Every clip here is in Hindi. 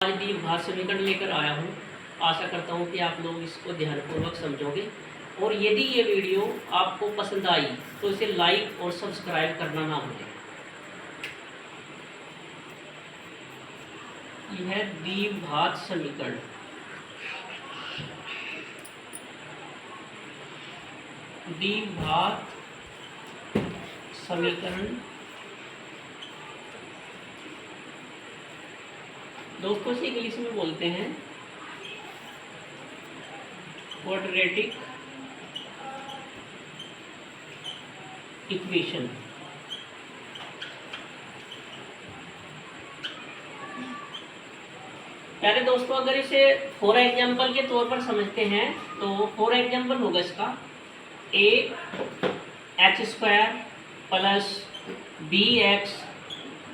आज द्विघात समीकरण लेकर आया हूँ। आशा करता हूँ कि आप लोग इसको ध्यानपूर्वक समझोगे और यदि ये वीडियो आपको पसंद आई तो इसे लाइक और सब्सक्राइब करना ना भूलें। यह है द्विघात समीकरण। द्विघात समीकरण दोस्तों से इंग्लिश में बोलते हैं क्वाड्रेटिक इक्वेशन। प्यारे दोस्तों, अगर इसे फॉर एग्जाम्पल के तौर पर समझते हैं तो फॉर एग्जाम्पल होगा इसका A X square plus B X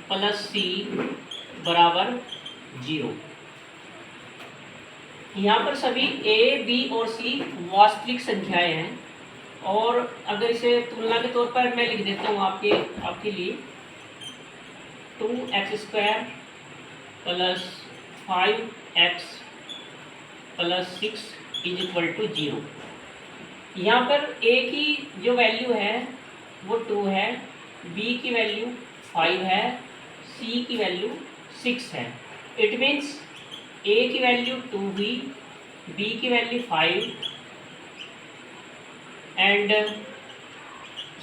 plus C बराबर 0। यहाँ पर सभी ए बी और सी वास्तविक संख्याएं हैं और अगर इसे तुलना के तौर पर मैं लिख देता हूँ आपके लिए 2x square plus 5x plus 6 is equal to 0। यहाँ पर a की जो वैल्यू है वो 2 है, b की वैल्यू 5 है, c की वैल्यू 6 है। इट मीन्स a की वैल्यू 2 हुई, b की वैल्यू 5 एंड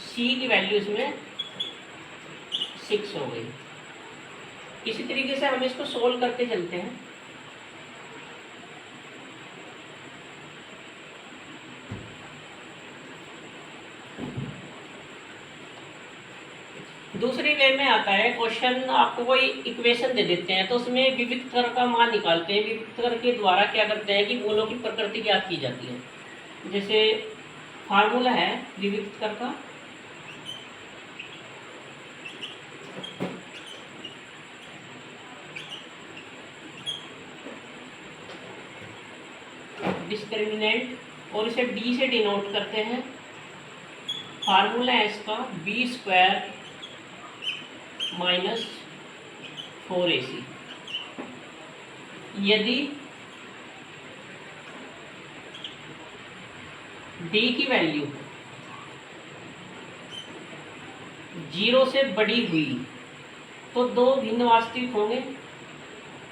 c की वैल्यू इसमें 6 हो गई। इसी तरीके से हम इसको सोल्व करते चलते हैं। दूसरे वे में आता है क्वेश्चन, आपको कोई इक्वेशन दे देते हैं तो उसमें विविध कर का मान निकालते हैं। विविध कर के द्वारा क्या करते हैं कि मूलों की प्रकृति ज्ञात की जाती है। जैसे फार्मूला है विविध कर का डिस्क्रिमिनेंट और इसे b से डिनोट करते हैं। फार्मूला है इसका बी स्क्वायर माइनस 4ac। यदि d की वैल्यू 0 से बड़ी हुई तो दो भिन्न वास्तविक होंगे,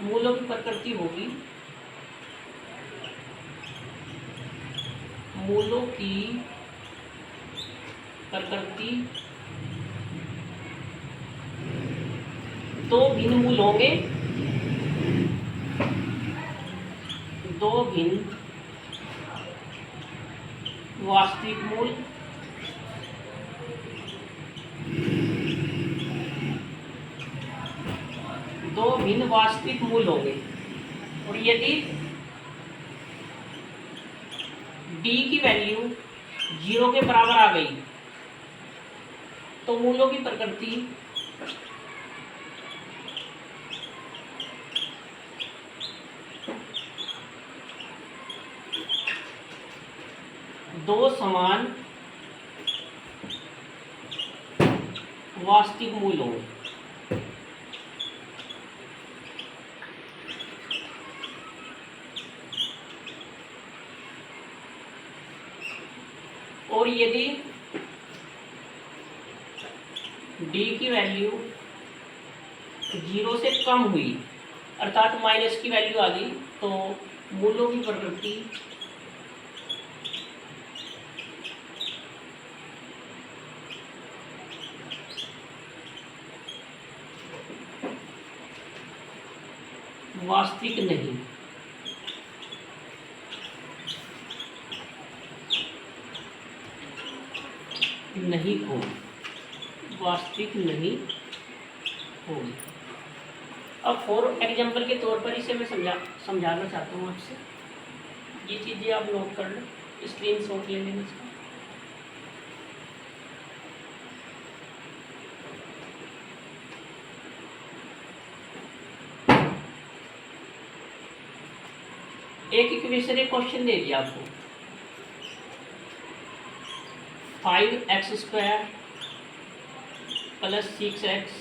मूलों की प्रकृति होगी, मूलों की प्रकृति दो भिन्न मूल होंगे, दो भिन्न वास्तविक मूल दो भिन्न वास्तविक मूल होंगे। और यदि d की वैल्यू 0 के बराबर आ गई तो मूलों की प्रकृति दो समान वास्तविक मूल होंगे। और यदि d की वैल्यू 0 से कम हुई अर्थात माइनस की वैल्यू आ गई तो मूलों की प्रकृति वास्तविक नहीं हो, वास्तविक नहीं होगी। अब फॉर एग्जाम्पल के तौर पर इसे मैं समझाना चाहता हूँ आपसे। ये चीज़ें आप नोट कर लो, स्क्रीन शॉट ले लेना इसका। एक इक्वेशन एक क्वेश्चन दे दिया आपको 5x square plus 6x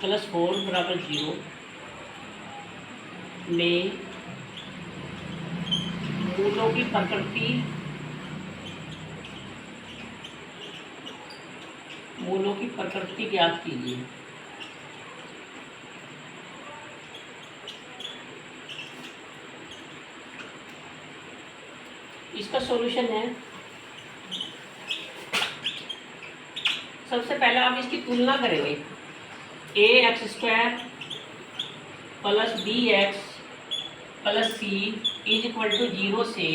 plus 4 बराबर 0 में मूलों की प्रकृति ज्ञात कीजिए। इसका सॉल्यूशन है, सबसे पहले आप इसकी तुलना करेंगे। ax² plus bx plus c is equal to 0 से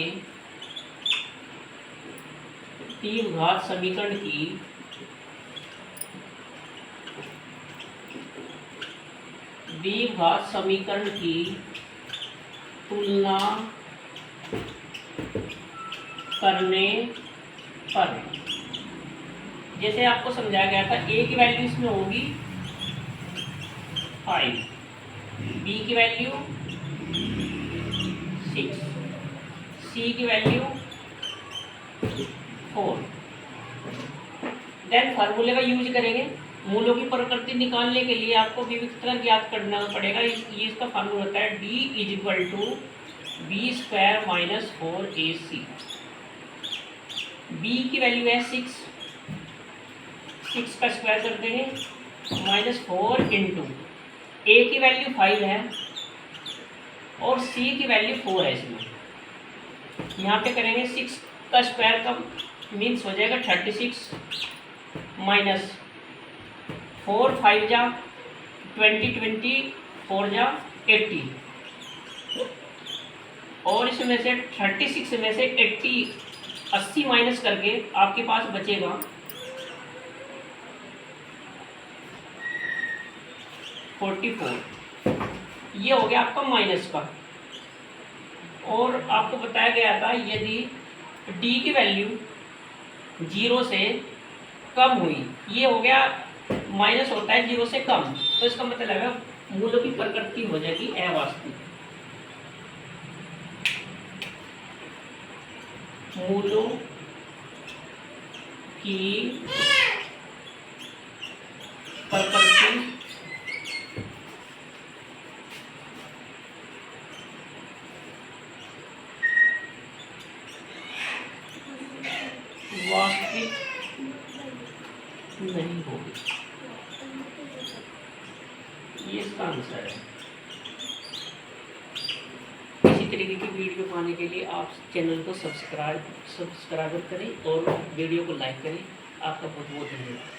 तीव्र घात समीकरण की तुलना करने पर, जैसे आपको समझाया गया था, a की वैल्यू इसमें होगी 5, b की वैल्यू 6, c की वैल्यू 4। देन फार्मूले का यूज करेंगे। मूलों की प्रकृति निकालने के लिए आपको विविधता ज्ञात करना पड़ेगा। ये इसका फार्मूला होता है d is equal to b² minus 4ac। b की वैल्यू है 6 का स्क्वायर कर देंगे माइनस 4 इंटू a की वैल्यू 5 है और c की वैल्यू 4 है। इसमें यहाँ पे करेंगे 6 का स्क्वायर का मीन्स हो जाएगा 36 माइनस 4 5 जा 20 4 जा 80 और इसमें से 36 में से 80 माइनस करके आपके पास बचेगा 44। ये हो गया आपका माइनस का। और आपको बताया गया था यदि d की वैल्यू 0 से कम हुई, ये हो गया माइनस होता है 0 से कम, तो इसका मतलब है मूलों की प्रकृति हो जाएगी अवास्तविक। मूलों की प्रकृति वास्तविक नहीं होगी। ये इसका आंसर है। इसी तरीके की वीडियो पाने के लिए आप चैनल को सब्सक्राइब करें और वीडियो को लाइक करें। आपका बहुत बहुत धन्यवाद।